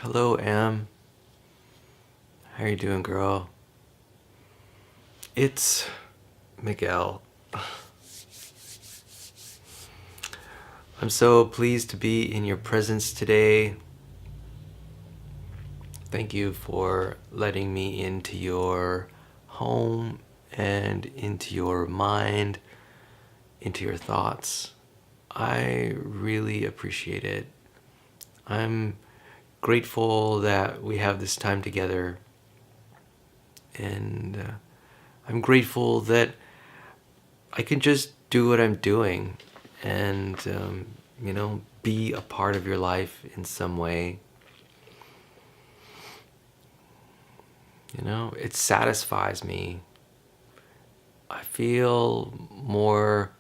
Hello, Am. How you doing, girl? It's Miguel. I'm so pleased to be in your presence today. Thank you for letting me into your home and into your mind, into your thoughts. I really appreciate it. I'm grateful that we have this time together, and I'm grateful that I can just do what I'm doing and, be a part of your life in some way. It satisfies me. I feel more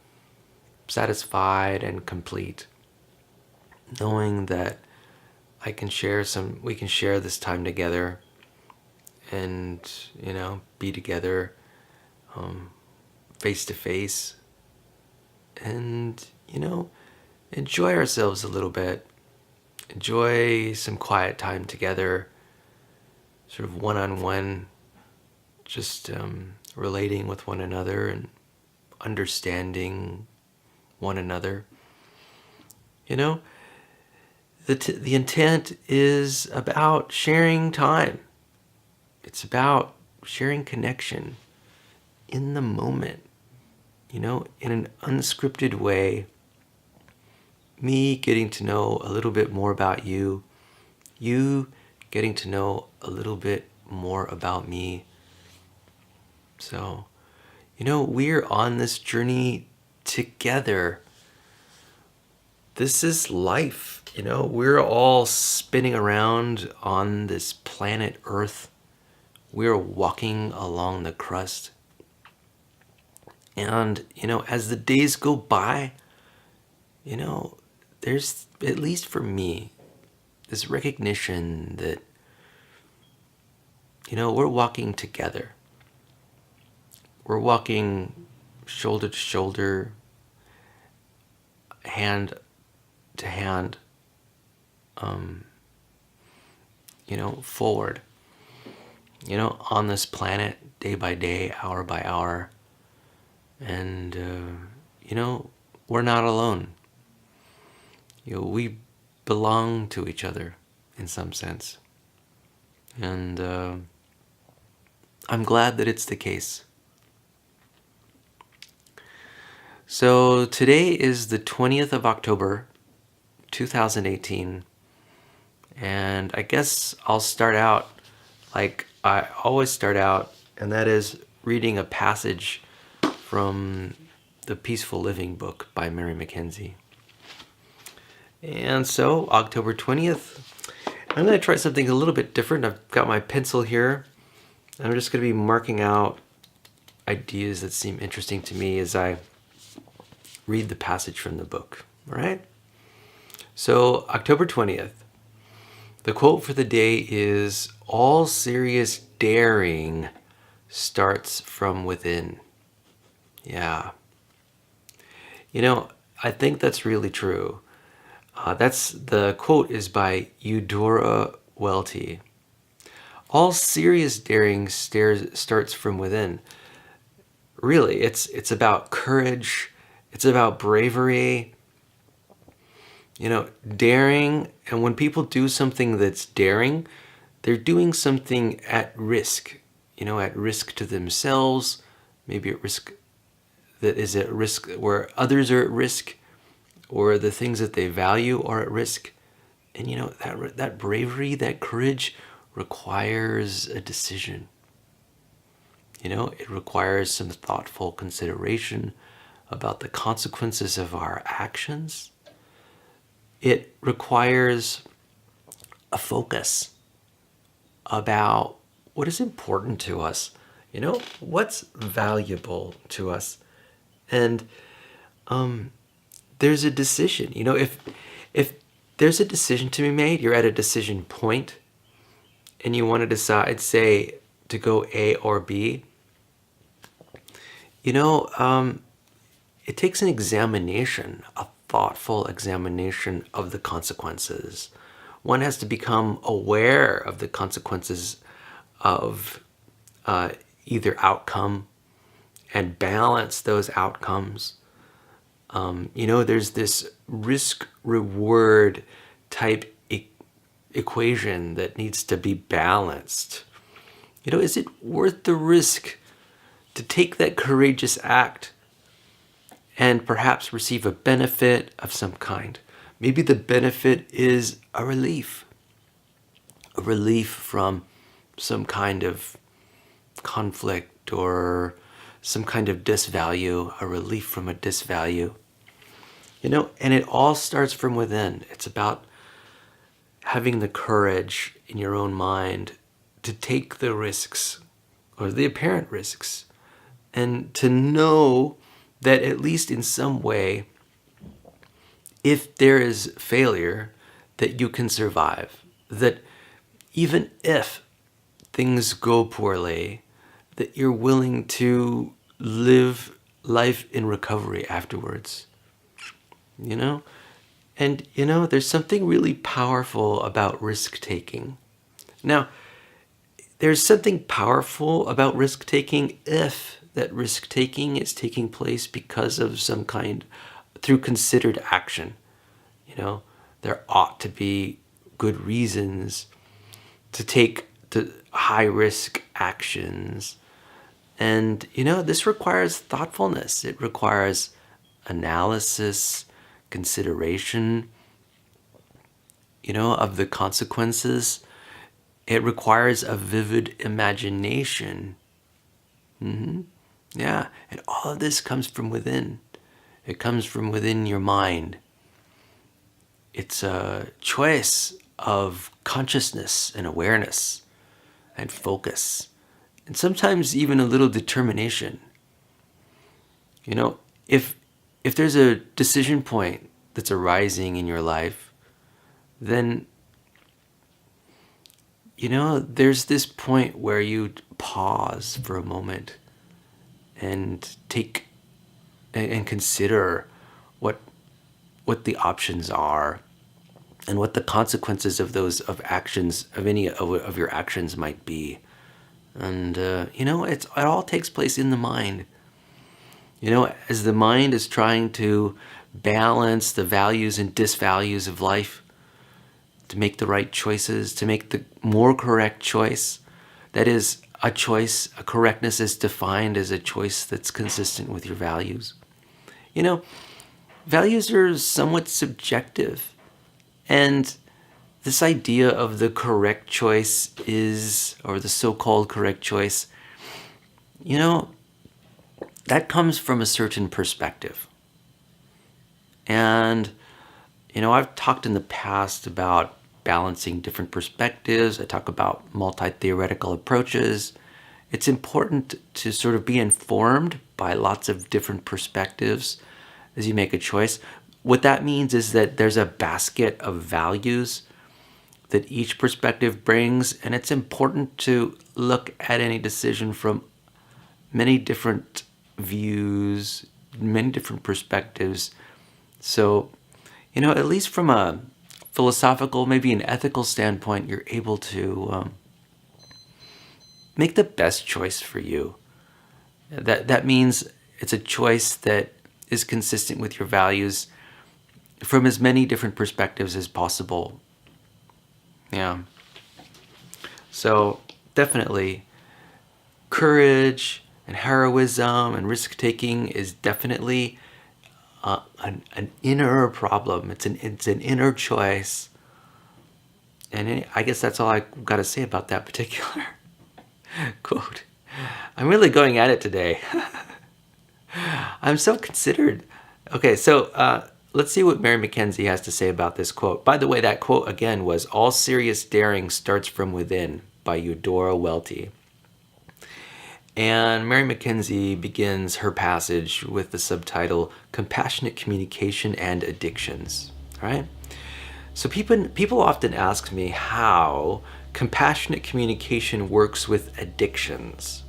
satisfied and complete knowing that we can share this time together and, be together face to face and, enjoy ourselves a little bit. Enjoy some quiet time together, sort of one-on-one, just relating with one another and understanding one another. The intent is about sharing time. It's about sharing connection in the moment, in an unscripted way. Me getting to know a little bit more about you, you getting to know a little bit more about me. So, we're on this journey together. This is life, we're all spinning around on this planet Earth. We're walking along the crust. And, as the days go by, there's, at least for me, this recognition that, we're walking together. We're walking shoulder to shoulder, hand to hand, forward, on this planet, day by day, hour by hour. And, we're not alone. We belong to each other in some sense. And I'm glad that it's the case. So today is the 20th of October, 2018. And I guess I'll start out like I always start out, and that is reading a passage from the Peaceful Living book by Mary Mackenzie. And so, October 20th, I'm going to try something a little bit different. I've got my pencil here. I'm just going to be marking out ideas that seem interesting to me as I read the passage from the book. All right? So, October 20th, the quote for the day is, "All serious daring starts from within." Yeah. I think that's really true. The quote is by Eudora Welty. All serious daring starts from within. Really, it's about courage. It's about bravery. Daring. And when people do something that's daring, they're doing something at risk. At risk to themselves, maybe at risk where others are at risk, or the things that they value are at risk. And that bravery, that courage requires a decision. It requires some thoughtful consideration about the consequences of our actions. It requires a focus about what is important to us, what's valuable to us. And there's a decision. If there's a decision to be made, you're at a decision point, and you want to decide, say, to go A or B, it takes an examination, a thoughtful examination of the consequences. one has to become aware of the consequences of either outcome and balance those outcomes. There's this risk-reward type equation that needs to be balanced. Is it worth the risk to take that courageous act and perhaps receive a benefit of some kind? Maybe the benefit is a relief from some kind of conflict or some kind of disvalue, a relief from a disvalue. And it all starts from within. It's about having the courage in your own mind to take the risks, or the apparent risks, and to know that at least in some way, if there is failure, that you can survive. That even if things go poorly, that you're willing to live life in recovery afterwards. And there's something really powerful about risk-taking. Now, there's something powerful about risk-taking if that risk-taking is taking place because of some kind, through considered action. There ought to be good reasons to take the high-risk actions. And, this requires thoughtfulness. It requires analysis, consideration, of the consequences. It requires a vivid imagination. Yeah, and all of this comes from within. It comes from within your mind. It's a choice of consciousness and awareness and focus, and sometimes even a little determination. If there's a decision point that's arising in your life, then there's this point where you pause for a moment and take and consider what the options are and what the consequences of any of your actions might be. And it all takes place in the mind. As the mind is trying to balance the values and disvalues of life, to make the right choices, to make the more correct choice. That is, a correctness is defined as a choice that's consistent with your values. Values are somewhat subjective. And this idea of the correct choice or the so-called correct choice, that comes from a certain perspective. And, I've talked in the past about balancing different perspectives. I talk about multi-theoretical approaches. It's important to sort of be informed by lots of different perspectives as you make a choice. What that means is that there's a basket of values that each perspective brings, and it's important to look at any decision from many different views, many different perspectives. So, at least from a philosophical, maybe an ethical standpoint, you're able to make the best choice for you. That means it's a choice that is consistent with your values from as many different perspectives as possible. Yeah. So definitely courage and heroism and risk-taking is definitely an inner problem. It's an inner choice. And I guess that's all I've got to say about that particular quote. I'm really going at it today. I'm so considered. Okay, so let's see what Mary Mackenzie has to say about this quote. By the way, that quote again was "All serious daring starts from within" by Eudora Welty. And Mary Mackenzie begins her passage with the subtitle "Compassionate Communication and Addictions." All right? So people often ask me how compassionate communication works with addictions.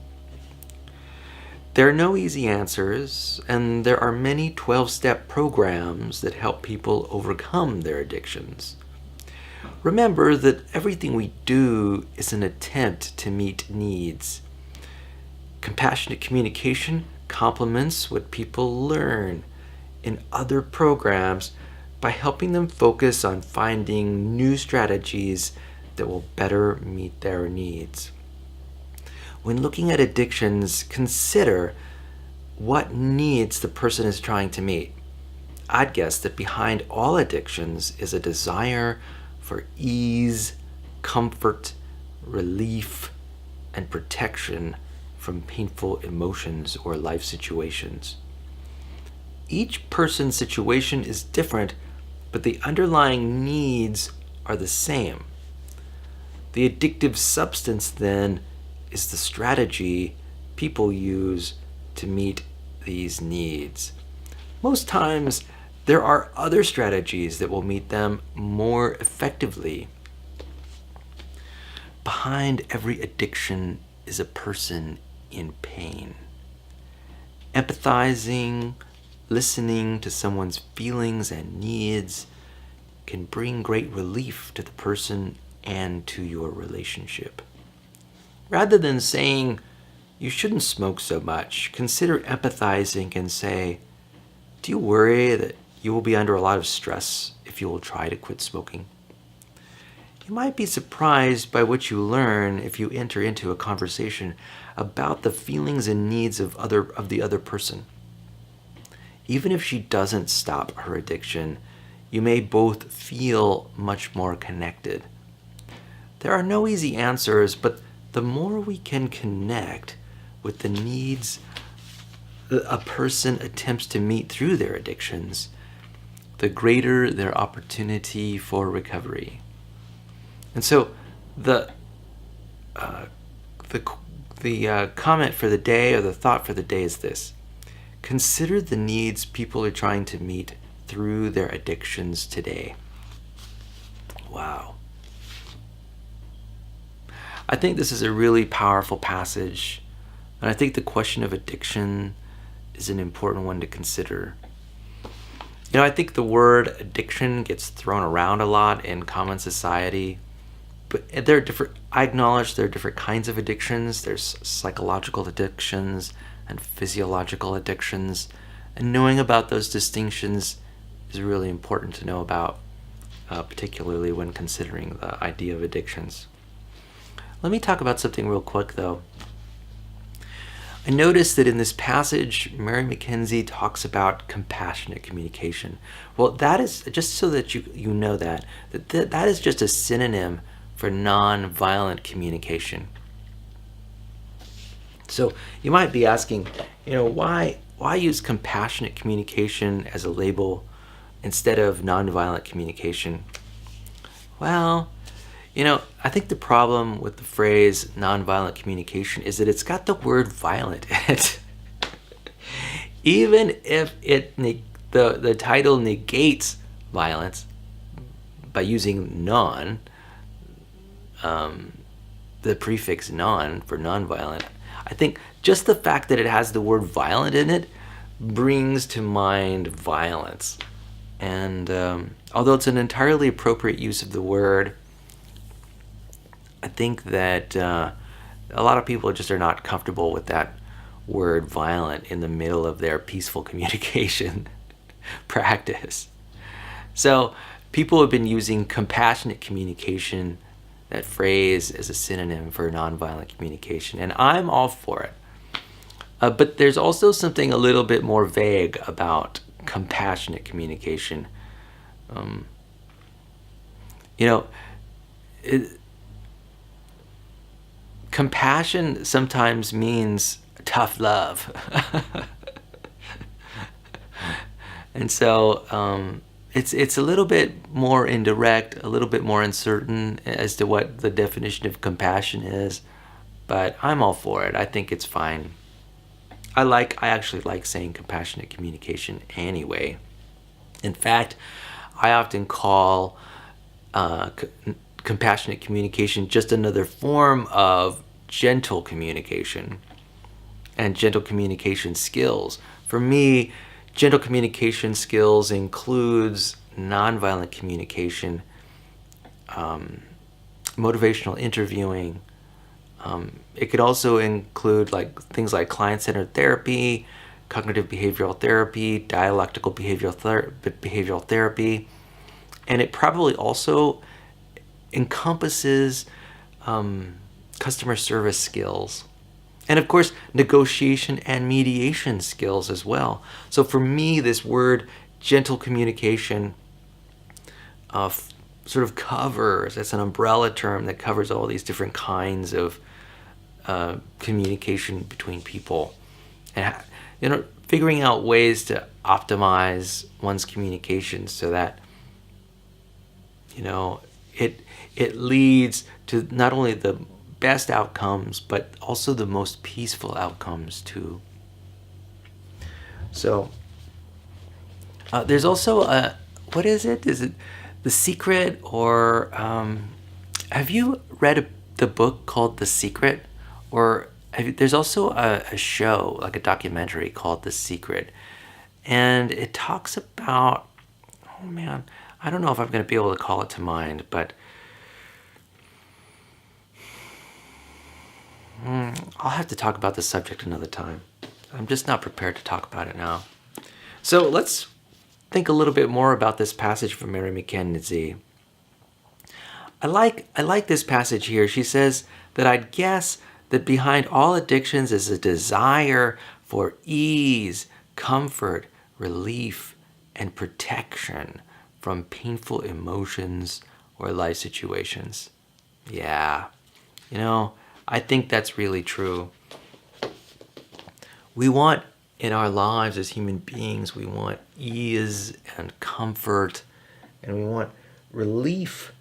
There are no easy answers, and there are many 12-step programs that help people overcome their addictions. Remember that everything we do is an attempt to meet needs. Compassionate communication complements what people learn in other programs by helping them focus on finding new strategies that will better meet their needs. When looking at addictions, consider what needs the person is trying to meet. I'd guess that behind all addictions is a desire for ease, comfort, relief, and protection from painful emotions or life situations. Each person's situation is different, but the underlying needs are the same. The addictive substance, then, is the strategy people use to meet these needs. Most times, there are other strategies that will meet them more effectively. Behind every addiction is a person in pain. Empathizing, listening to someone's feelings and needs can bring great relief to the person and to your relationship. Rather than saying, you shouldn't smoke so much, consider empathizing and say, do you worry that you will be under a lot of stress if you will try to quit smoking? You might be surprised by what you learn if you enter into a conversation about the feelings and needs of the other person. Even if she doesn't stop her addiction, you may both feel much more connected. There are no easy answers, but the more we can connect with the needs a person attempts to meet through their addictions, the greater their opportunity for recovery. And so the comment for the day, or the thought for the day, is this: consider the needs people are trying to meet through their addictions today. Wow. I think this is a really powerful passage, and I think the question of addiction is an important one to consider. I think the word addiction gets thrown around a lot in common society, but there are different. I acknowledge there are different kinds of addictions. There's psychological addictions and physiological addictions, and knowing about those distinctions is really important to know about, particularly when considering the idea of addictions. Let me talk about something real quick, though. I noticed that in this passage, Mary McKenzie talks about compassionate communication. Well, that is, just so that you know that is just a synonym for non-violent communication. So you might be asking, why use compassionate communication as a label instead of non-violent communication? Well, I think the problem with the phrase nonviolent communication is that it's got the word violent in it. Even if the title negates violence by using non, the prefix non for nonviolent, I think just the fact that it has the word violent in it brings to mind violence. And although it's an entirely appropriate use of the word, I think that a lot of people just are not comfortable with that word violent in the middle of their peaceful communication practice. So people have been using compassionate communication, that phrase, as a synonym for nonviolent communication, and I'm all for it. But there's also something a little bit more vague about compassionate communication. Compassion sometimes means tough love. And so it's a little bit more indirect, a little bit more uncertain as to what the definition of compassion is, but I'm all for it. I think it's fine. I actually like saying compassionate communication anyway. In fact, I often call compassionate communication just another form of gentle communication and gentle communication skills. For me, gentle communication skills includes nonviolent communication, motivational interviewing. It could also include like things like client-centered therapy, cognitive behavioral therapy, dialectical behavioral therapy, and it probably also encompasses customer service skills. And of course, negotiation and mediation skills as well. So for me, this word gentle communication sort of covers, it's an umbrella term that covers all these different kinds of communication between people. And, figuring out ways to optimize one's communication so that, it leads to not only the best outcomes, but also the most peaceful outcomes too. So there's also what is it? Is it The Secret, or have you read the book called The Secret? Or there's also a show, like a documentary called The Secret, and it talks about, oh man, I don't know if I'm going to be able to call it to mind, but I'll have to talk about this subject another time. I'm just not prepared to talk about it now. So let's think a little bit more about this passage from Mary McKenzie. I like this passage here. She says that I'd guess that behind all addictions is a desire for ease, comfort, relief, and protection from painful emotions or life situations. Yeah, I think that's really true. We want, in our lives as human beings, we want ease and comfort, and we want relief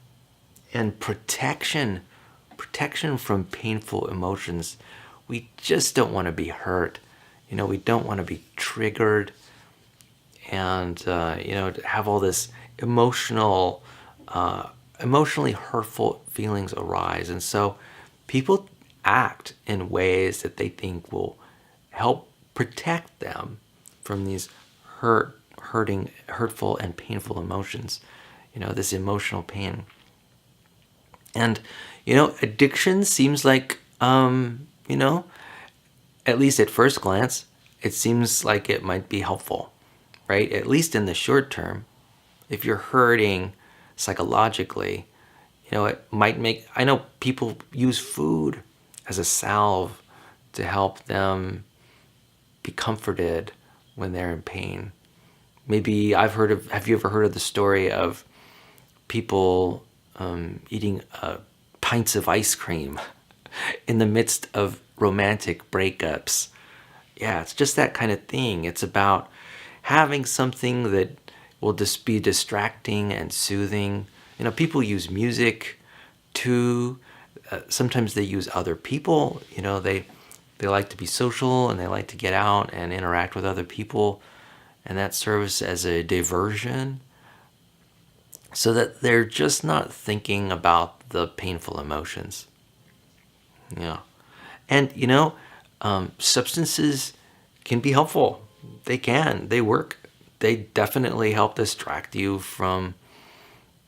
and protection from painful emotions. We just don't want to be hurt. We don't want to be triggered and, to have all this emotionally hurtful feelings arise. And so people act in ways that they think will help protect them from these hurtful and painful emotions, this emotional pain. And, addiction seems like, at least at first glance, it seems like it might be helpful, right? At least in the short term. If you're hurting psychologically, it might I know people use food as a salve to help them be comforted when they're in pain. Maybe have you ever heard of the story of people eating pints of ice cream in the midst of romantic breakups? Yeah, it's just that kind of thing. It's about having something that will just be distracting and soothing. People use music too. Sometimes they use other people. They like to be social and they like to get out and interact with other people, and that serves as a diversion so that they're just not thinking about the painful emotions. Yeah. And, substances can be helpful. They work. They definitely help distract you from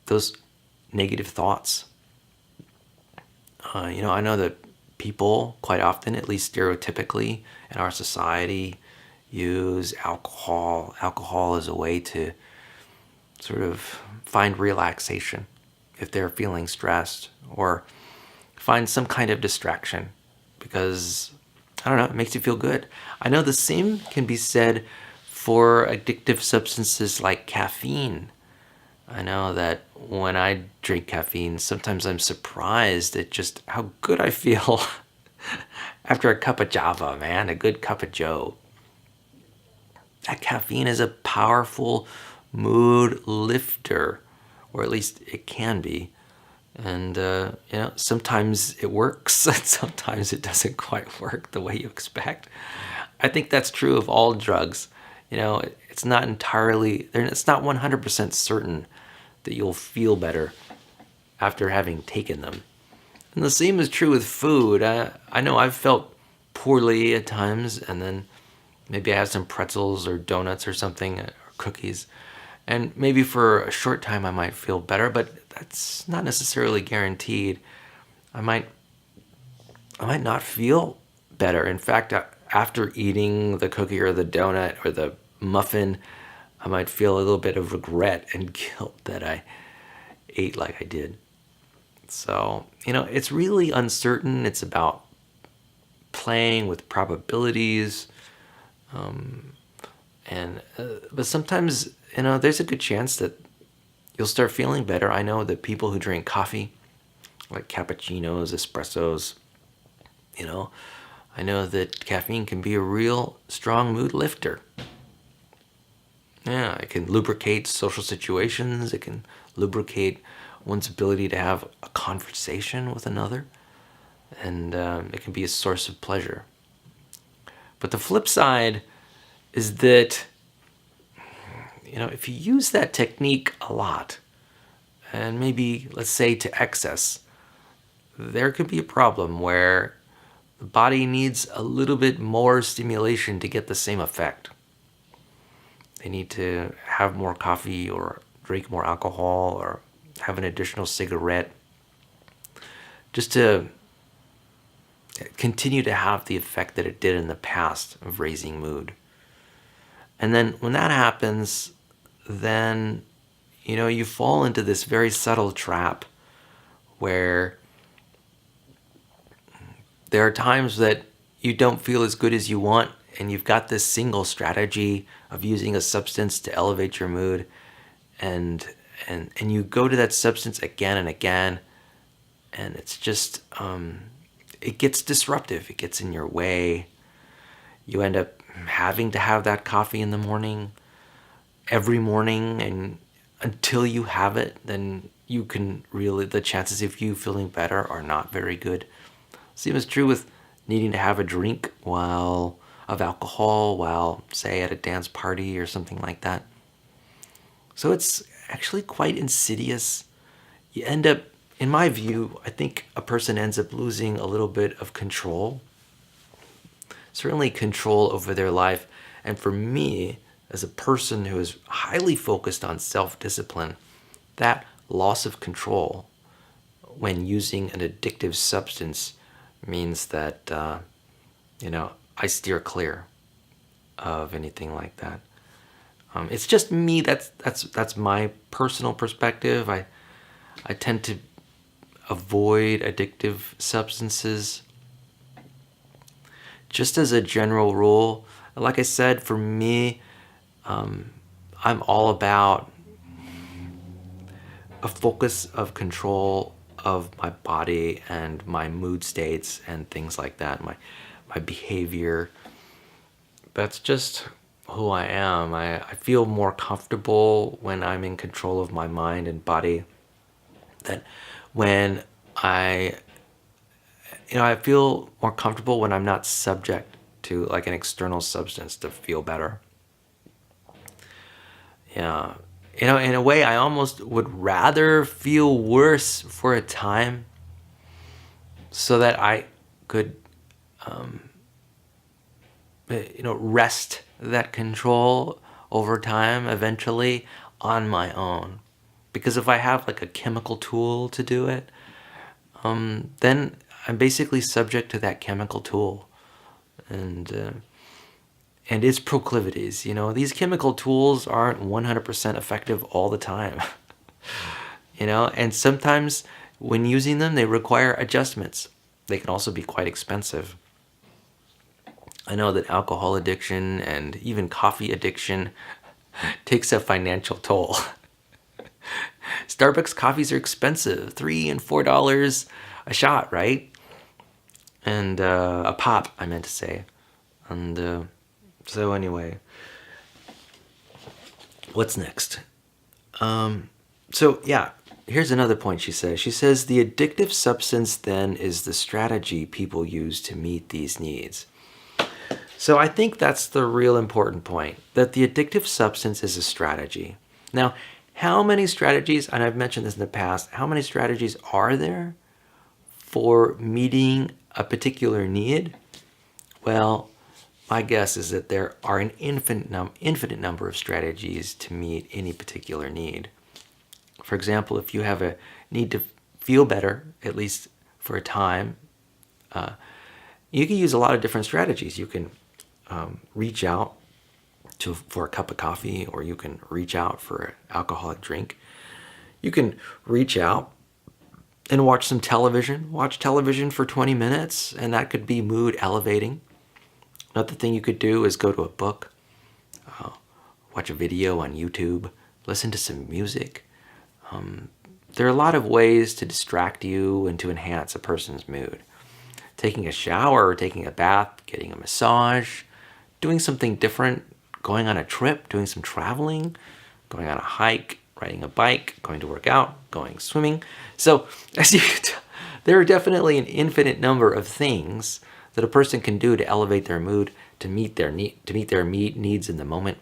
those negative thoughts. I know that people quite often, at least stereotypically in our society, use alcohol. Alcohol is a way to sort of find relaxation if they're feeling stressed, or find some kind of distraction because, I don't know, it makes you feel good. I know the same can be said for addictive substances like caffeine. I know that when I drink caffeine, sometimes I'm surprised at just how good I feel after a cup of Java, man, a good cup of Joe. That caffeine is a powerful mood lifter, or at least it can be. And, sometimes it works, and sometimes it doesn't quite work the way you expect. I think that's true of all drugs. It's not 100% certain that you'll feel better after having taken them. And the same is true with food. I know I've felt poorly at times, and then maybe I have some pretzels or donuts or something, or cookies, And maybe for a short time I might feel better, but that's not necessarily guaranteed. I might not feel better. In fact, after eating the cookie or the donut or the muffin, I might feel a little bit of regret and guilt that I ate like I did. So, it's really uncertain. It's about playing with probabilities. But sometimes, there's a good chance that you'll start feeling better. I know that people who drink coffee, like cappuccinos, espressos, I know that caffeine can be a real strong mood lifter. Yeah, it can lubricate social situations. It can lubricate one's ability to have a conversation with another. And it can be a source of pleasure. But the flip side is that, if you use that technique a lot, and maybe, let's say, to excess, there could be a problem where the body needs a little bit more stimulation to get the same effect. They need to have more coffee or drink more alcohol or have an additional cigarette just to continue to have the effect that it did in the past of raising mood. And then when that happens, then, you fall into this very subtle trap where there are times that you don't feel as good as you want, and you've got this single strategy of using a substance to elevate your mood, and you go to that substance again and again, and it's just it gets disruptive. It gets in your way. You end up having to have that coffee in the morning, every morning, and until you have it, then you can really, the chances of you feeling better are not very good. Same is true with needing to have a drink of alcohol while, say, at a dance party or something like that. So it's actually quite insidious. You end up, in my view, I think a person ends up losing a little bit of control. Certainly control over their life. And for me, as a person who is highly focused on self-discipline, that loss of control when using an addictive substance means that, I steer clear of anything like that. It's just me. That's my personal perspective. I tend to avoid addictive substances. Just as a general rule, like I said, for me, I'm all about a focus of control of my body and my mood states and things like that, my behavior. That's just who I am. I feel more comfortable when I'm in control of my mind and body than when I feel more comfortable when I'm not subject to like an external substance to feel better. Yeah. In a way, I almost would rather feel worse for a time so that I could, wrest that control over time eventually on my own. Because if I have like a chemical tool to do it, then I'm basically subject to that chemical tool and its proclivities. These chemical tools aren't 100% effective all the time. And sometimes when using them, they require adjustments. They can also be quite expensive. I know that alcohol addiction and even coffee addiction takes a financial toll. Starbucks coffees are expensive, $3 and $4 a shot, right? And a pop, I meant to say. And so anyway, what's next? So yeah, here's another point she says. She says the addictive substance then is the strategy people use to meet these needs. So I think that's the real important point, that the addictive substance is a strategy. Now, how many strategies, and I've mentioned this in the past, how many strategies are there for meeting a particular need? Well, my guess is that there are an infinite number of strategies to meet any particular need. For example, if you have a need to feel better, at least for a time, you can use a lot of different strategies. You can reach out for a cup of coffee, or you can reach out for an alcoholic drink. You can reach out and watch some television. Watch television for 20 minutes, and that could be mood elevating. Another thing you could do is go to a book, watch a video on YouTube, listen to some music. There are a lot of ways to distract you and to enhance a person's mood. Taking a shower, or taking a bath, getting a massage, doing something different, going on a trip, doing some traveling, going on a hike, riding a bike, going to work out, going swimming. So as you can tell, there are definitely an infinite number of things that a person can do to elevate their mood, to meet their needs in the moment.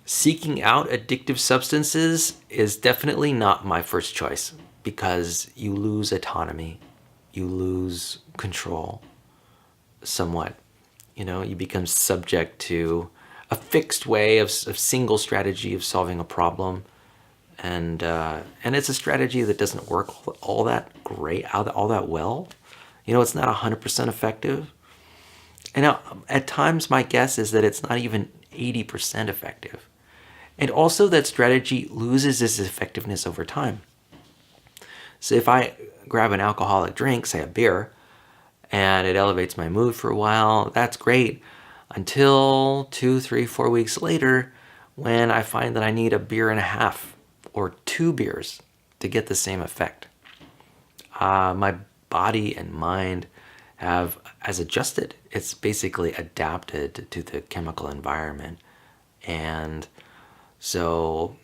Seeking out addictive substances is definitely not my first choice, because you lose autonomy, you lose control somewhat. You become subject to a fixed way of single strategy of solving a problem, and it's a strategy that doesn't work all that great, all that well. It's not 100% effective. And at times, my guess is that it's not even 80% effective. And also that strategy loses its effectiveness over time. So if I grab an alcoholic drink, say a beer, and it elevates my mood for a while, that's great. Until 2, 3, 4 weeks later, when I find that I need a beer and a half or 2 beers to get the same effect. My body and mind has adjusted. It's basically adapted to the chemical environment. And so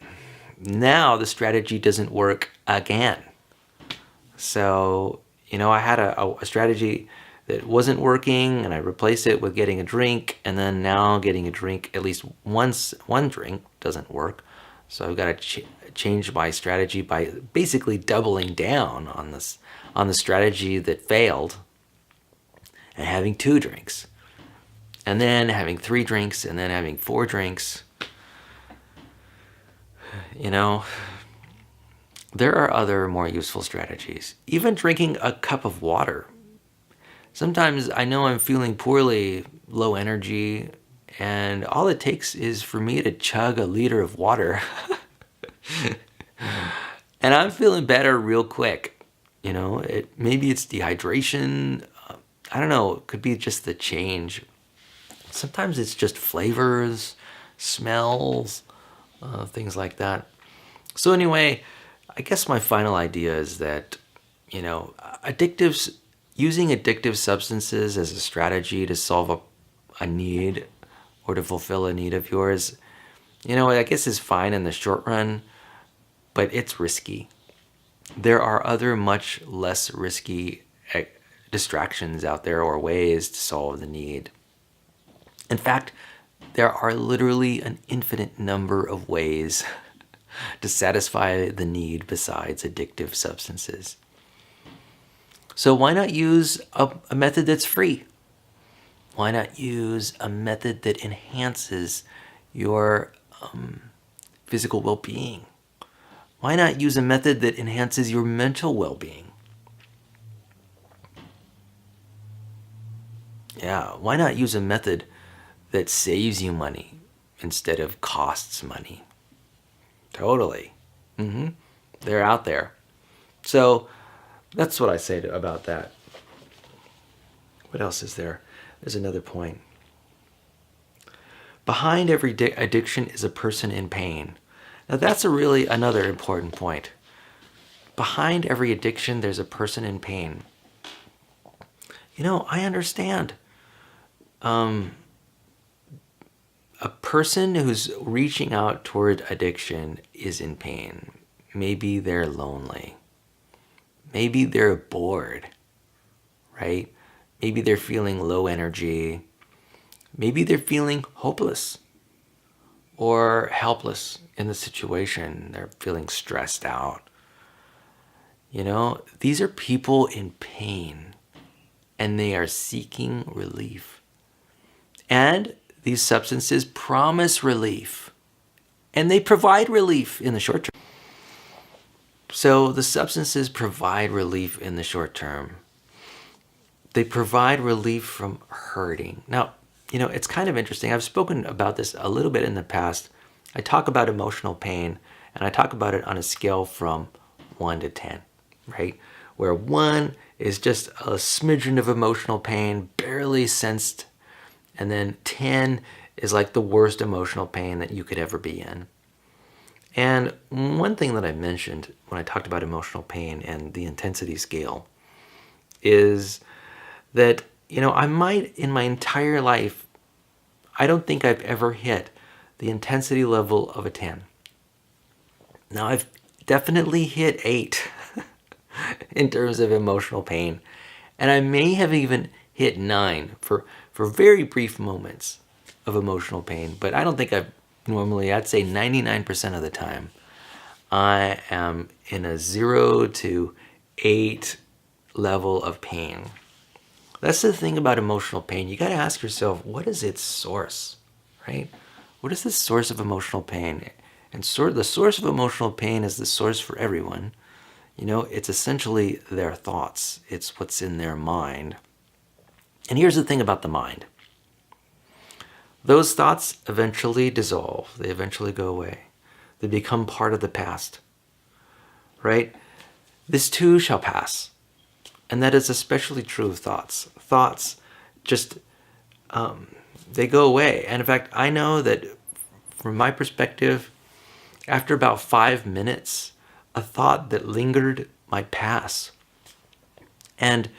now the strategy doesn't work again. So, I had a strategy that wasn't working, and I replaced it with getting a drink, and then now getting a drink, at least one drink doesn't work. So I've got to change my strategy by basically doubling down on the strategy that failed, and having 2 drinks, and then having 3 drinks, and then having 4 drinks. There are other more useful strategies. Even drinking a cup of water. Sometimes I know I'm feeling poorly, low energy, and all it takes is for me to chug a liter of water. And I'm feeling better real quick. Maybe it's dehydration. I don't know. It could be just the change. Sometimes it's just flavors, smells, things like that. So anyway, I guess my final idea is that, using addictive substances as a strategy to solve a need or to fulfill a need of yours, I guess is fine in the short run, but it's risky. There are other much less risky distractions out there, or ways to solve the need. In fact, there are literally an infinite number of ways to satisfy the need besides addictive substances. So why not use a method that's free? Why not use a method that enhances your physical well-being? Why not use a method that enhances your mental well-being? Yeah, why not use a method that saves you money instead of costs money? Totally. They're out there. So that's what I say about that. What else is there? There's another point. Behind every addiction is a person in pain. Now that's another important point. Behind every addiction, there's a person in pain. I understand. A person who's reaching out toward addiction is in pain. Maybe they're lonely. Maybe they're bored, right? Maybe they're feeling low energy. Maybe they're feeling hopeless or helpless in the situation. They're feeling stressed out. These are people in pain. and they are seeking relief. And these substances promise relief, and they provide relief in the short term. So the substances provide relief in the short term. They provide relief from hurting. Now, it's kind of interesting. I've spoken about this a little bit in the past. I talk about emotional pain, and I talk about it on a scale from 1 to 10, right? Where 1 is just a smidgen of emotional pain, barely sensed, and then 10 is like the worst emotional pain that you could ever be in. And one thing that I mentioned when I talked about emotional pain and the intensity scale is that, I might, in my entire life, I don't think I've ever hit the intensity level of a 10. Now, I've definitely hit 8 in terms of emotional pain. And I may have even hit 9 for very brief moments of emotional pain. But I don't think I'd say 99% of the time, I am in a 0 to 8 level of pain. That's the thing about emotional pain. You got to ask yourself, what is its source, right? What is the source of emotional pain? And the source of emotional pain is the source for everyone. It's essentially their thoughts. It's what's in their mind. And here's the thing about the mind. Those thoughts eventually dissolve. They eventually go away. They become part of the past, right? This too shall pass. And that is especially true of thoughts. Thoughts just, they go away. And in fact, I know that from my perspective, after about 5 minutes, a thought that lingered might pass. And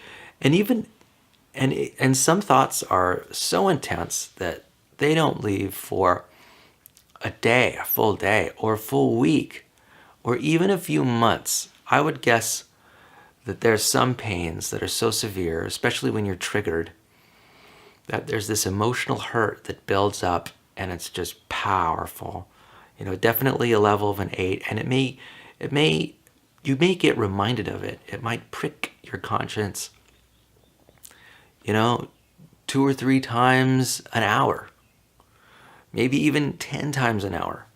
some thoughts are so intense that they don't leave for a day, a full day, or a full week, or even a few months. I would guess that there's some pains that are so severe, especially when you're triggered, that there's this emotional hurt that builds up, and it's just powerful. Definitely a level of an 8, and you may get reminded of it. It might prick your conscience, 2 or 3 times an hour, maybe even 10 times an hour.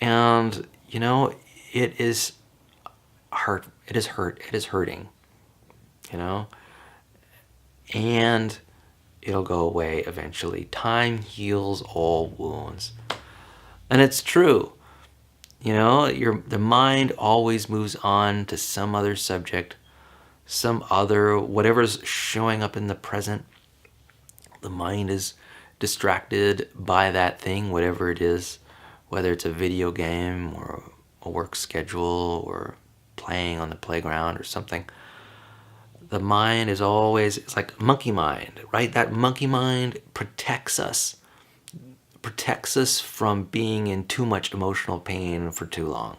And, it is hurt. It is hurt. It is hurting, and it'll go away eventually. Time heals all wounds. And it's true. The mind always moves on to some other subject, some other, whatever's showing up in the present. The mind is distracted by that thing, whatever it is, whether it's a video game or a work schedule or playing on the playground or something. The mind is always, it's like monkey mind, right? That monkey mind protects us from being in too much emotional pain for too long.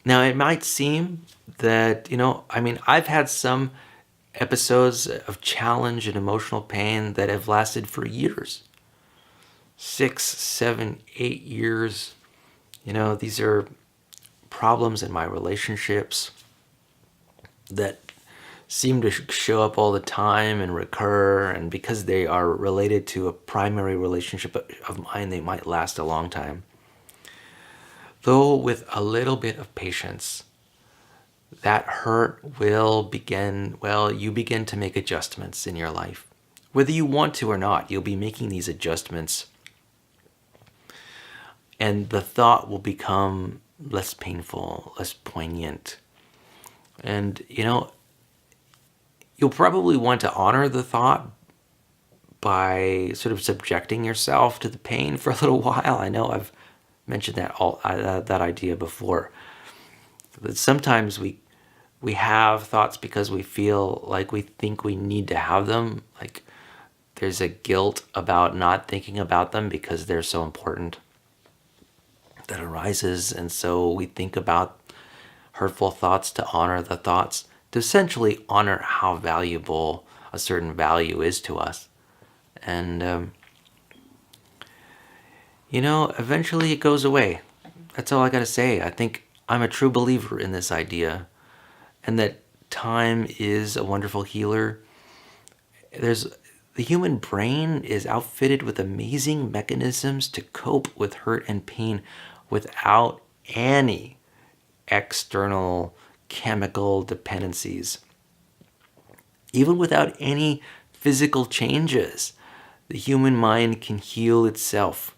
Now, it might seem that, I've had some episodes of challenge and emotional pain that have lasted for years. 6, 7, 8 years. These are problems in my relationships that seem to show up all the time and recur, and because they are related to a primary relationship of mine, they might last a long time. Though with a little bit of patience, that hurt will begin, you begin to make adjustments in your life. Whether you want to or not, you'll be making these adjustments, and the thought will become less painful, less poignant. And, you'll probably want to honor the thought by sort of subjecting yourself to the pain for a little while. I know I've mentioned that idea before. That sometimes we have thoughts because we feel like we think we need to have them. Like there's a guilt about not thinking about them because they're so important that arises. And so we think about hurtful thoughts to honor the thoughts, to essentially honor how valuable a certain value is to us. And, eventually it goes away. That's all I got to say. I think I'm a true believer in this idea, and that time is a wonderful healer. The human brain is outfitted with amazing mechanisms to cope with hurt and pain without any external chemical dependencies. Even without any physical changes, the human mind can heal itself.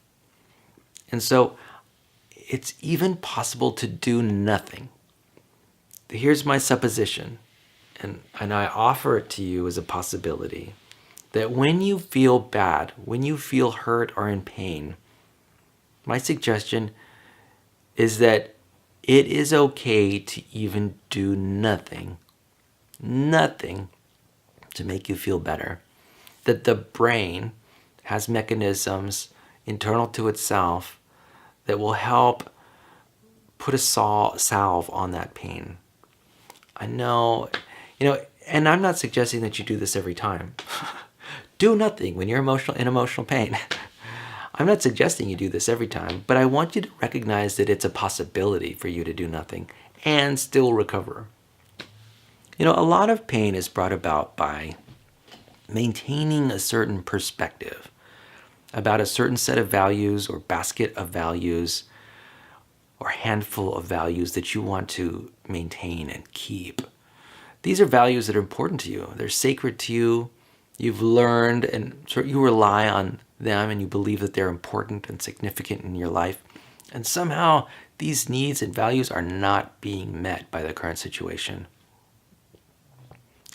And so it's even possible to do nothing. Here's my supposition, and I offer it to you as a possibility, that when you feel bad, when you feel hurt or in pain, my suggestion is that it is okay to even do nothing to make you feel better. That the brain has mechanisms internal to itself that will help put a salve on that pain. I know, and I'm not suggesting that you do this every time. Do nothing when you're in emotional pain. I'm not suggesting you do this every time, but I want you to recognize that it's a possibility for you to do nothing and still recover. A lot of pain is brought about by maintaining a certain perspective about a certain set of values or basket of values or handful of values that you want to maintain and keep. These are values that are important to you. They're sacred to you. You've learned and you rely on them and you believe that they're important and significant in your life. And somehow these needs and values are not being met by the current situation.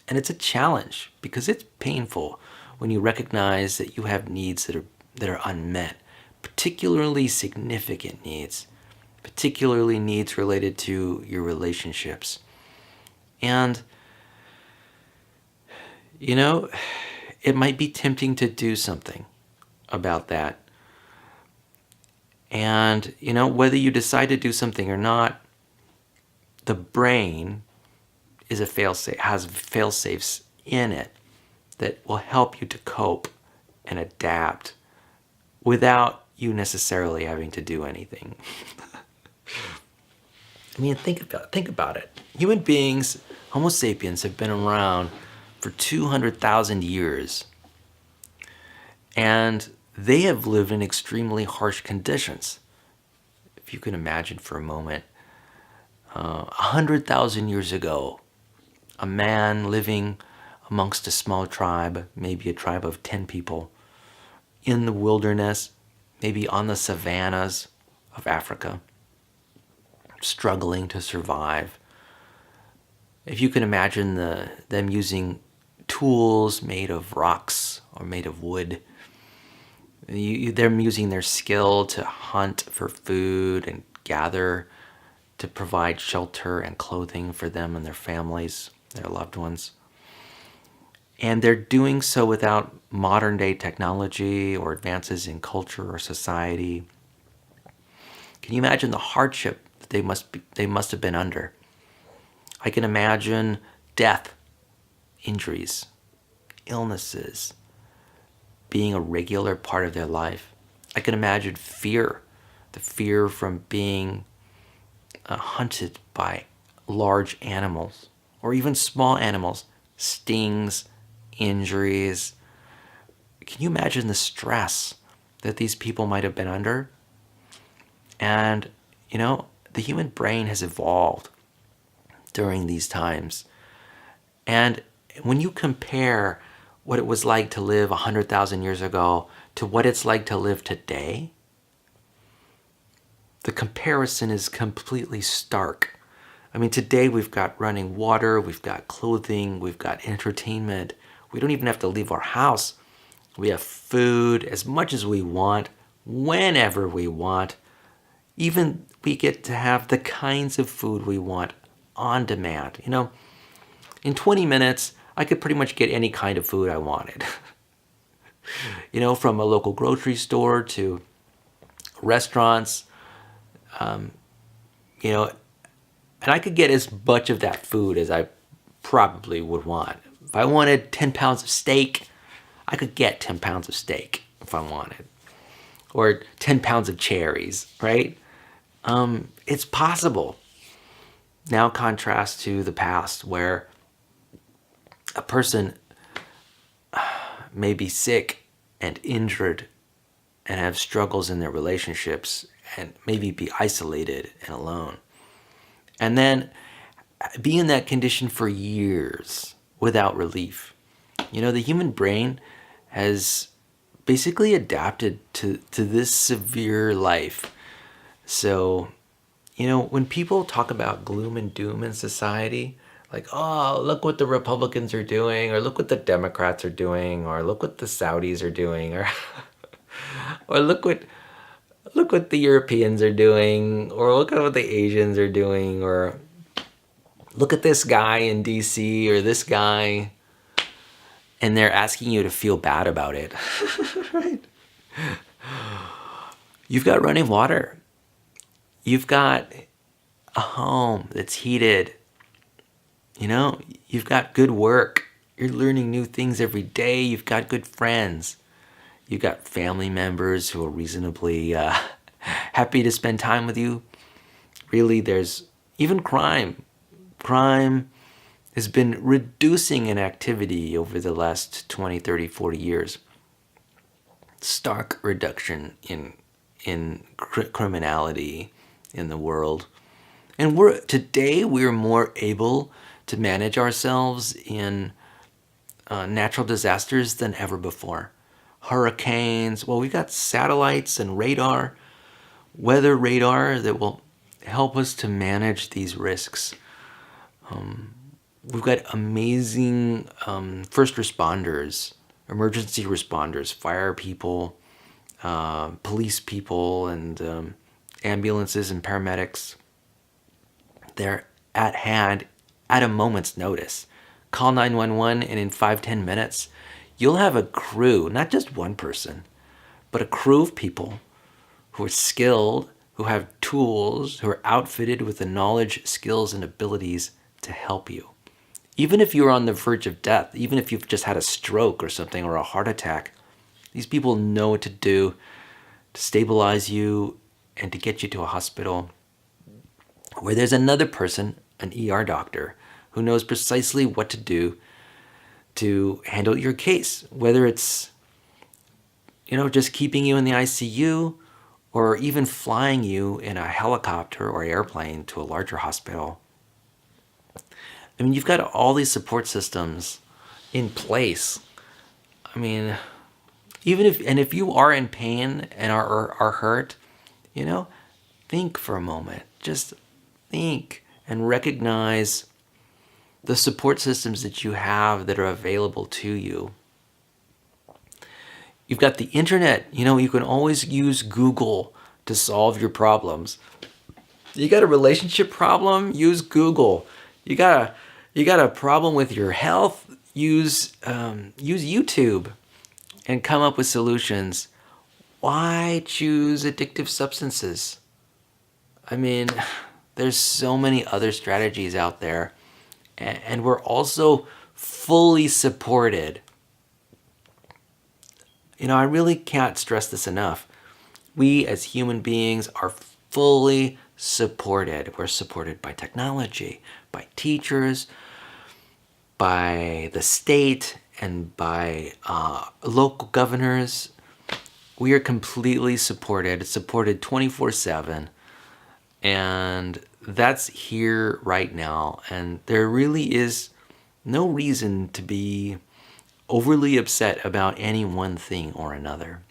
And it's a challenge because it's painful when you recognize that you have needs that are unmet, particularly significant needs, particularly needs related to your relationships. And, it might be tempting to do something about that. And, whether you decide to do something or not, the brain is has fail-safes in it that will help you to cope and adapt without you necessarily having to do anything. Think about it. Human beings, Homo sapiens, have been around for 200,000 years. And they have lived in extremely harsh conditions. If you can imagine for a moment, 100,000 years ago, a man living amongst a small tribe, maybe a tribe of 10 people, in the wilderness, maybe on the savannas of Africa, struggling to survive. If you can imagine them using tools made of rocks or made of wood, they're using their skill to hunt for food and gather to provide shelter and clothing for them and their families, their loved ones. And they're doing so without modern day technology or advances in culture or society. Can you imagine the hardship that they must have been under? I can imagine death, injuries, illnesses being a regular part of their life. I can imagine fear, the fear from being hunted by large animals or even small animals, stings, injuries. Can you imagine the stress that these people might have been under? And, the human brain has evolved during these times. And when you compare what it was like to live 100,000 years ago to what it's like to live today, the comparison is completely stark. Today we've got running water, we've got clothing, we've got entertainment. We don't even have to leave our house. We have food as much as we want, whenever we want. Even we get to have the kinds of food we want on demand. In 20 minutes, I could pretty much get any kind of food I wanted. From a local grocery store to restaurants, and I could get as much of that food as I probably would want. If I wanted 10 pounds of steak, I could get 10 pounds of steak if I wanted. Or 10 pounds of cherries, right? It's possible. Now contrast to the past where a person may be sick and injured and have struggles in their relationships and maybe be isolated and alone. And then be in that condition for years without relief. The human brain has basically adapted to this severe life. So, when people talk about gloom and doom in society, like, oh, look what the Republicans are doing, or look what the Democrats are doing, or look what the Saudis are doing, or or look what the Europeans are doing, or look at what the Asians are doing, or look at this guy in DC or this guy, and they're asking you to feel bad about it. Right? You've got running water. You've got a home that's heated. You've got good work. You're learning new things every day. You've got good friends. You've got family members who are reasonably happy to spend time with you. Really, there's even crime. Crime has been reducing in activity over the last 20, 30, 40 years. Stark reduction in criminality in the world. And today we're more able to manage ourselves in natural disasters than ever before. Hurricanes, well, we've got satellites and radar, weather radar that will help us to manage these risks. We've got amazing first responders, emergency responders, fire people, police people, and ambulances and paramedics. They're at hand at a moment's notice. Call 911 and in 5-10 minutes, you'll have a crew, not just one person, but a crew of people who are skilled, who have tools, who are outfitted with the knowledge, skills, and abilities to help you. Even if you're on the verge of death, even if you've just had a stroke or something or a heart attack, these people know what to do to stabilize you and to get you to a hospital where there's another person, an ER doctor, who knows precisely what to do to handle your case, whether it's just keeping you in the ICU or even flying you in a helicopter or airplane to a larger hospital. I mean, you've got all these support systems in place. I mean, if you are in pain and are hurt, think for a moment. Just think and recognize the support systems that you have that are available to you. You've got the internet. You can always use Google to solve your problems. You got a relationship problem? Use Google. You got a problem with your health? Use YouTube and come up with solutions. Why choose addictive substances? I mean, there's so many other strategies out there, and we're also fully supported. I really can't stress this enough. We as human beings are fully supported. We're supported by technology, by teachers, by the state, and by local governors. We are completely supported 24/7. And that's here right now. And there really is no reason to be overly upset about any one thing or another.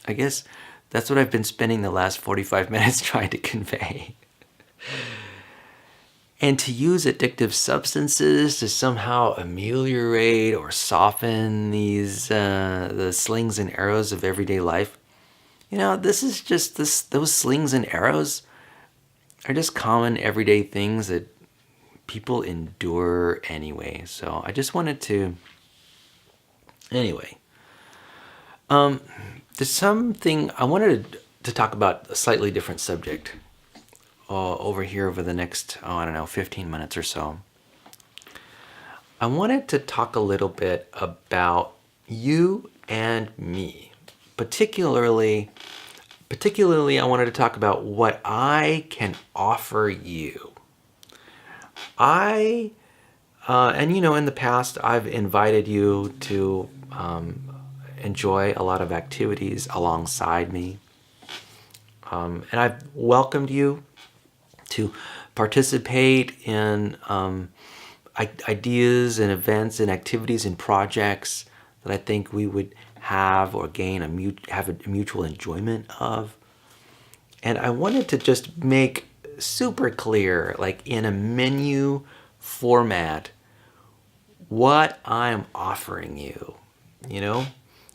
I guess that's what I've been spending the last 45 minutes trying to convey. And to use addictive substances to somehow ameliorate or soften these the slings and arrows of everyday life, this is just those slings and arrows are just common everyday things that people endure anyway. So I just wanted to, anyway. There's something I wanted to talk about, a slightly different subject over here over the next, 15 minutes or so. I wanted to talk a little bit about you and me. Particularly, I wanted to talk about what I can offer you. I, and in the past, I've invited you to enjoy a lot of activities alongside me. And I've welcomed you to participate in ideas and events and activities and projects that I think we would have or gain have a mutual enjoyment of. And I wanted to just make super clear, like in a menu format, what I'm offering you,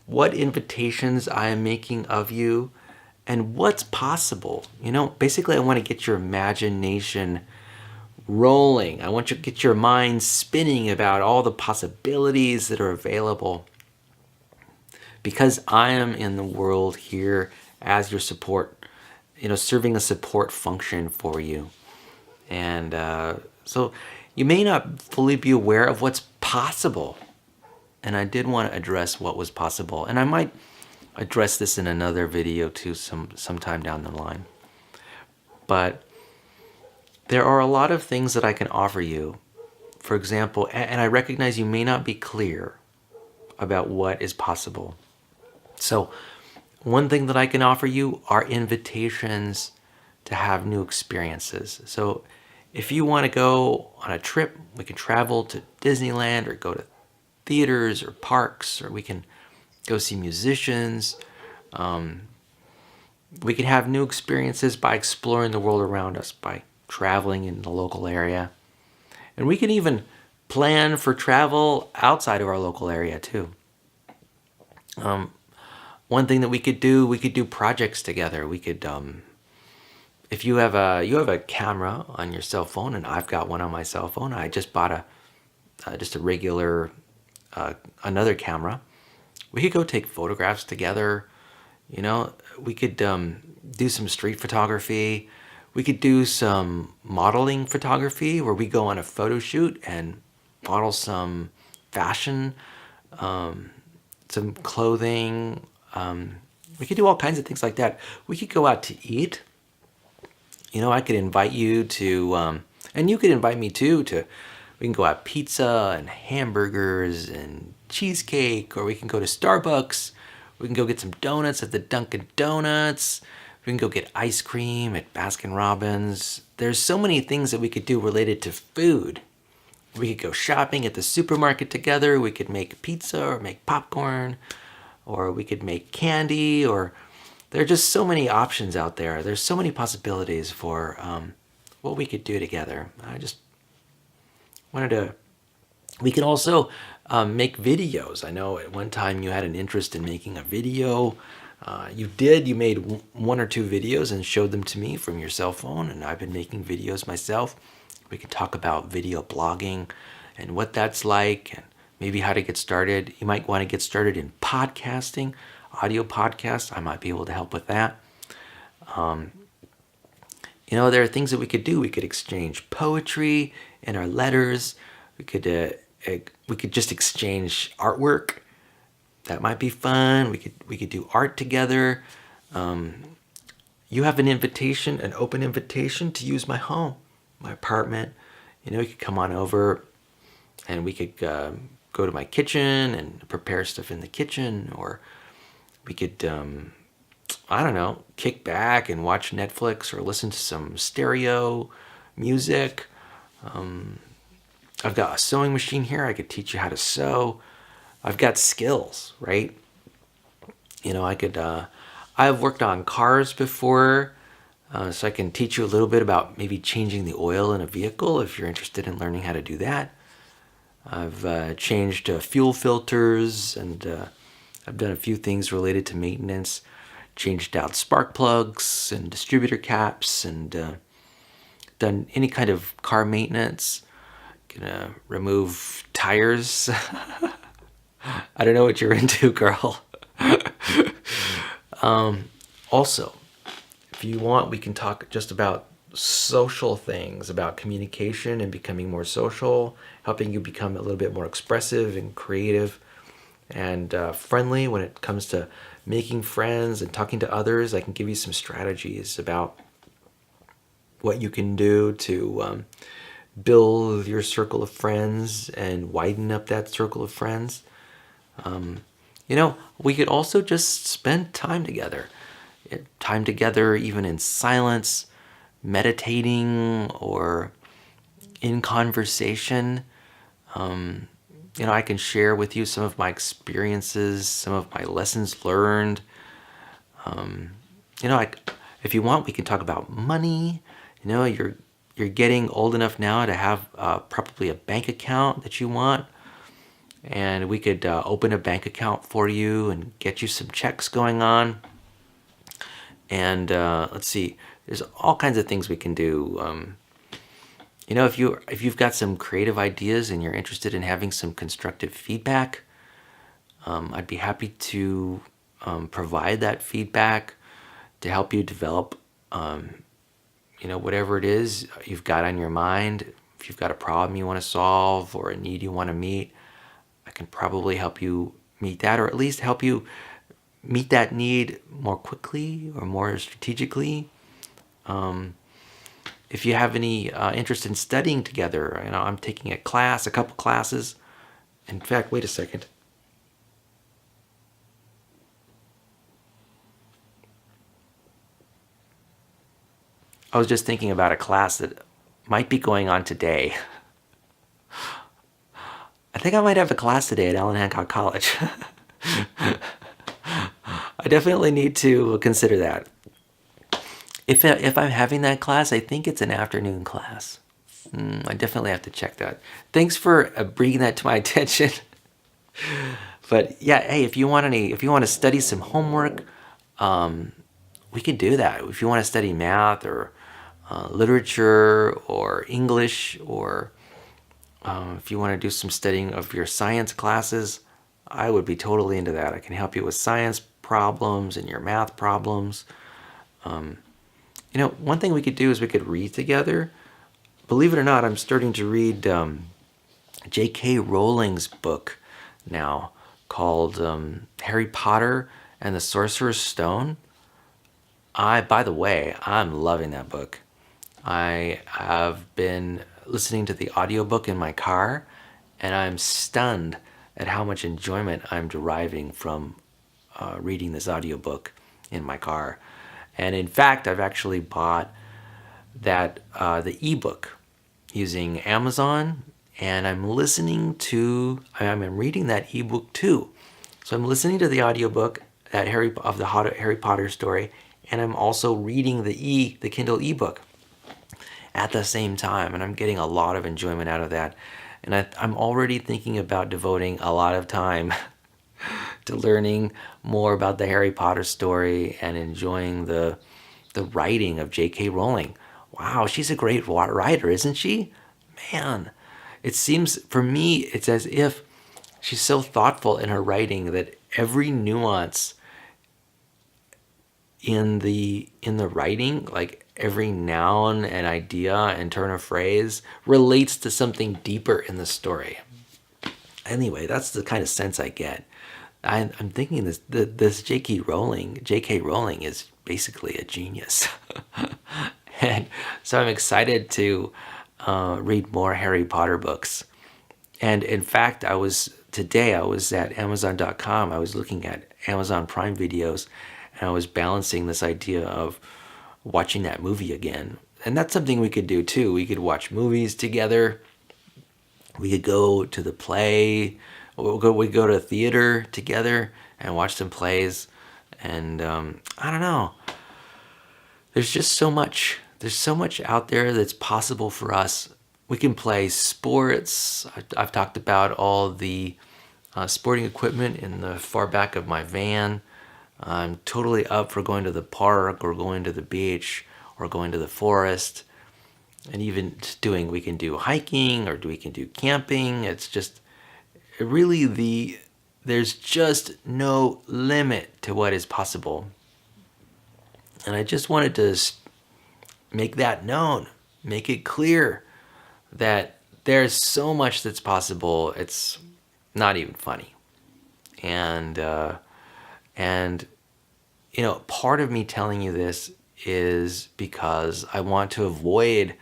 what invitations I am making of you, and what's possible. Basically, I want to get your imagination rolling. I want you to get your mind spinning about all the possibilities that are available, because I am in the world here as your support, serving a support function for you. And so you may not fully be aware of what's possible. And I did want to address what was possible. And I might address this in another video too, sometime down the line. But there are a lot of things that I can offer you. For example, and I recognize you may not be clear about what is possible. So one thing that I can offer you are invitations to have new experiences. So if you want to go on a trip, we can travel to Disneyland or go to theaters or parks, or we can go see musicians. We can have new experiences by exploring the world around us, by traveling in the local area. And we can even plan for travel outside of our local area too. One thing that we could do projects together. We could, if you have a camera on your cell phone, and I've got one on my cell phone. I just bought just a regular, another camera. We could go take photographs together. We could do some street photography. We could do some modeling photography where we go on a photo shoot and model some fashion, some clothing. We could do all kinds of things like that. We could go out to eat. I could invite you to, and you could invite me too, we can go out pizza and hamburgers and cheesecake, or we can go to Starbucks. We can go get some donuts at the Dunkin' Donuts. We can go get ice cream at Baskin Robbins. There's so many things that we could do related to food. We could go shopping at the supermarket together. We could make pizza or make popcorn, or we could make candy, or there are just so many options out there. There's so many possibilities for what we could do together. I just wanted to, we can also make videos. I know at one time you had an interest in making a video. You made one or two videos and showed them to me from your cell phone, and I've been making videos myself. We can talk about video blogging and what that's like, and maybe how to get started. You might want to get started in podcasting, audio podcast. I might be able to help with that. There are things that we could do. We could exchange poetry in our letters. We could just exchange artwork. That might be fun. We could do art together. You have an open invitation to use my home, my apartment. You could come on over, and we could go to my kitchen and prepare stuff in the kitchen, or we could, kick back and watch Netflix or listen to some stereo music. I've got a sewing machine here. I could teach you how to sew. I've got skills, right? I've worked on cars before, so I can teach you a little bit about maybe changing the oil in a vehicle if you're interested in learning how to do that. I've changed fuel filters, and I've done a few things related to maintenance. Changed out spark plugs and distributor caps, and done any kind of car maintenance. Gonna remove tires. I don't know what you're into, girl. Also, if you want, we can talk just about social things, about communication and becoming more social, helping you become a little bit more expressive and creative and friendly when it comes to making friends and talking to others. I can give you some strategies about what you can do to build your circle of friends and widen up that circle of friends. We could also just spend time together. Time together, even in silence, meditating, or in conversation. I can share with you some of my experiences, some of my lessons learned. You know, I, if you want, we can talk about money. You're getting old enough now to have probably a bank account that you want, and we could open a bank account for you and get you some checks going on. And let's see, there's all kinds of things we can do. If you've got some creative ideas and you're interested in having some constructive feedback, I'd be happy to provide that feedback to help you develop, whatever it is you've got on your mind. If you've got a problem you want to solve or a need you want to meet, I can probably help you meet that, or at least help you meet that need more quickly or more strategically. If you have any interest in studying together, I'm taking a couple classes. In fact, wait a second. I was just thinking about a class that might be going on today. I think I might have a class today at Allen Hancock College. I definitely need to consider that. If I'm having that class, I think it's an afternoon class. I definitely have to check that. Thanks for bringing that to my attention. But yeah, hey, if you want to study some homework, we can do that. If you want to study math or literature or English, or if you want to do some studying of your science classes, I would be totally into that. I can help you with science problems and your math problems. One thing we could do is we could read together. Believe it or not, I'm starting to read J.K. Rowling's book now called Harry Potter and the Sorcerer's Stone. By the way, I'm loving that book. I have been listening to the audiobook in my car, and I'm stunned at how much enjoyment I'm deriving from reading this audiobook in my car. And in fact, I've actually bought the ebook using Amazon, and I'm reading that ebook too. So I'm listening to the audiobook of the Harry Potter story, and I'm also reading the Kindle ebook at the same time, and I'm getting a lot of enjoyment out of that. And I'm already thinking about devoting a lot of time to learning more about the Harry Potter story and enjoying the writing of J.K. Rowling. Wow, she's a great writer, isn't she? Man, it seems, for me, it's as if she's so thoughtful in her writing that every nuance in the writing, like every noun and idea and turn of phrase, relates to something deeper in the story. Anyway, that's the kind of sense I get. I'm thinking this J.K. Rowling is basically a genius. And so I'm excited to read more Harry Potter books. And in fact, today I was at Amazon.com. I was looking at Amazon Prime videos, and I was balancing this idea of watching that movie again. And that's something we could do too. We could watch movies together. We could go to the play. We go to a theater together and watch some plays. And I don't know. There's just so much. There's so much out there that's possible for us. We can play sports. I've talked about all the sporting equipment in the far back of my van. I'm totally up for going to the park or going to the beach or going to the forest. And even we can do hiking, or we can do camping. It's just really there's just no limit to what is possible. And I just wanted to make that known, make it clear that there's so much that's possible. It's not even funny. And part of me telling you this is because I want to avoid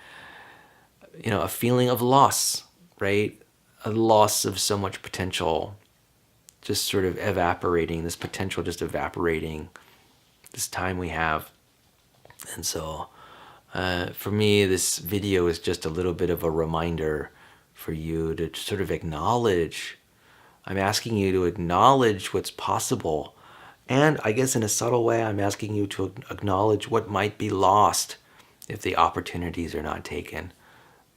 a feeling of loss, right? A loss of so much potential, just sort of evaporating, this potential just evaporating, this time we have. And so for me, this video is just a little bit of a reminder for you to sort of acknowledge. I'm asking you to acknowledge what's possible. And I guess in a subtle way, I'm asking you to acknowledge what might be lost if the opportunities are not taken.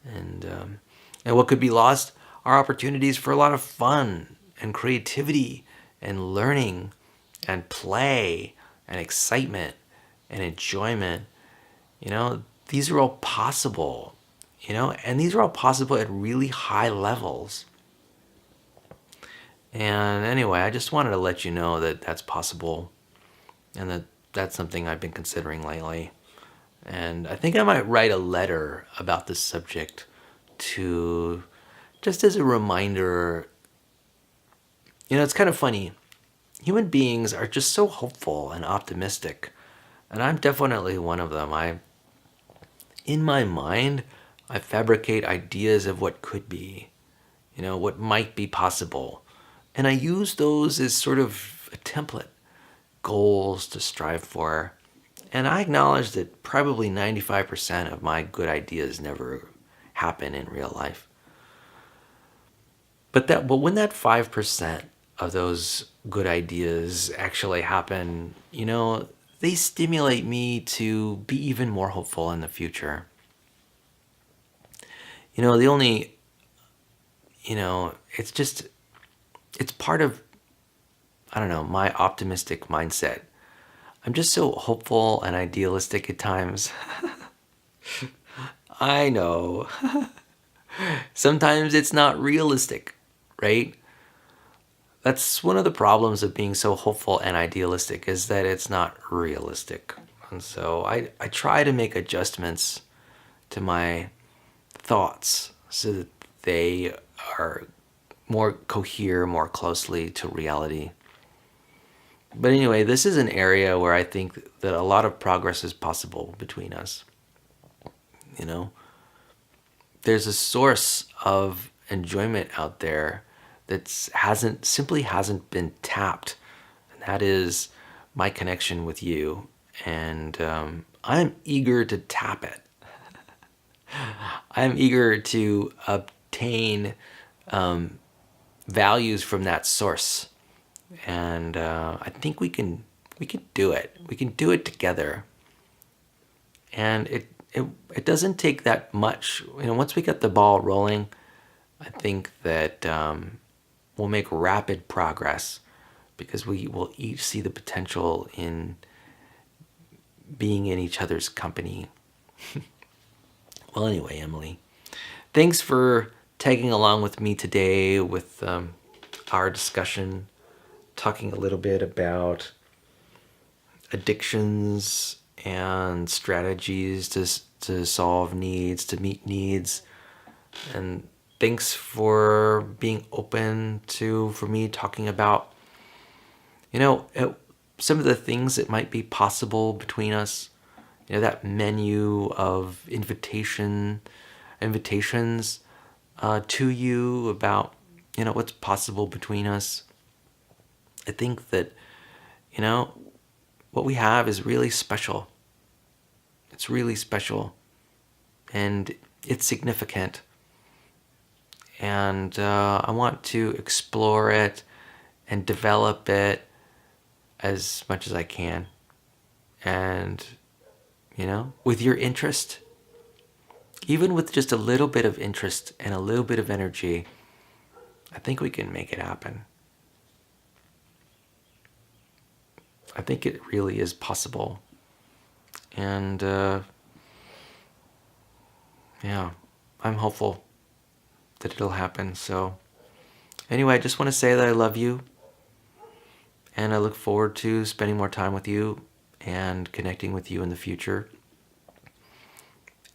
And what could be lost are opportunities for a lot of fun and creativity and learning and play and excitement and enjoyment. These are all possible, and these are all possible at really high levels. And anyway, I just wanted to let you know that that's possible and that that's something I've been considering lately. And I think I might write a letter about this subject to, just as a reminder. It's kind of funny. Human beings are just so hopeful and optimistic. And I'm definitely one of them. In my mind, I fabricate ideas of what could be, what might be possible. And I use those as sort of a template, goals to strive for. And I acknowledge that probably 95% of my good ideas never happen in real life. But when that 5% of those good ideas actually happen, they stimulate me to be even more hopeful in the future. The only, it's part of, I don't know, my optimistic mindset. I'm just so hopeful and idealistic at times. I know. Sometimes it's not realistic, right? That's one of the problems of being so hopeful and idealistic, is that it's not realistic. And so I try to make adjustments to my thoughts so that they are cohere more closely to reality. But anyway, this is an area where I think that a lot of progress is possible between us. There's a source of enjoyment out there that simply hasn't been tapped, and that is my connection with you. And I'm eager to tap it. I'm eager to obtain values from that source, and I think we can do it. We can do it together, and it doesn't take that much. Once we get the ball rolling, I think that we'll make rapid progress, because we will each see the potential in being in each other's company. Well, anyway, Emily, thanks for tagging along with me today with our discussion, talking a little bit about addictions and strategies to solve needs, to meet needs. And thanks for being open for me talking about, some of the things that might be possible between us. That menu of invitations to you about, what's possible between us. I think that, what we have is really special. It's really special, and it's significant. And I want to explore it and develop it as much as I can. And, with your interest, even with just a little bit of interest and a little bit of energy, I think we can make it happen. I think it really is possible. And I'm hopeful that it'll happen. So anyway, I just want to say that I love you, and I look forward to spending more time with you and connecting with you in the future.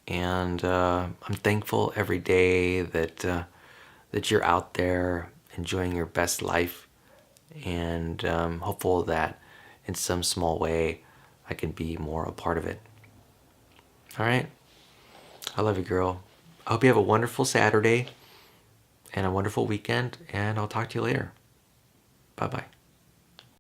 And I'm thankful every day that you're out there enjoying your best life, and hopeful that in some small way I can be more a part of it. All right? I love you, girl. I hope you have a wonderful Saturday and a wonderful weekend, and I'll talk to you later. Bye-bye.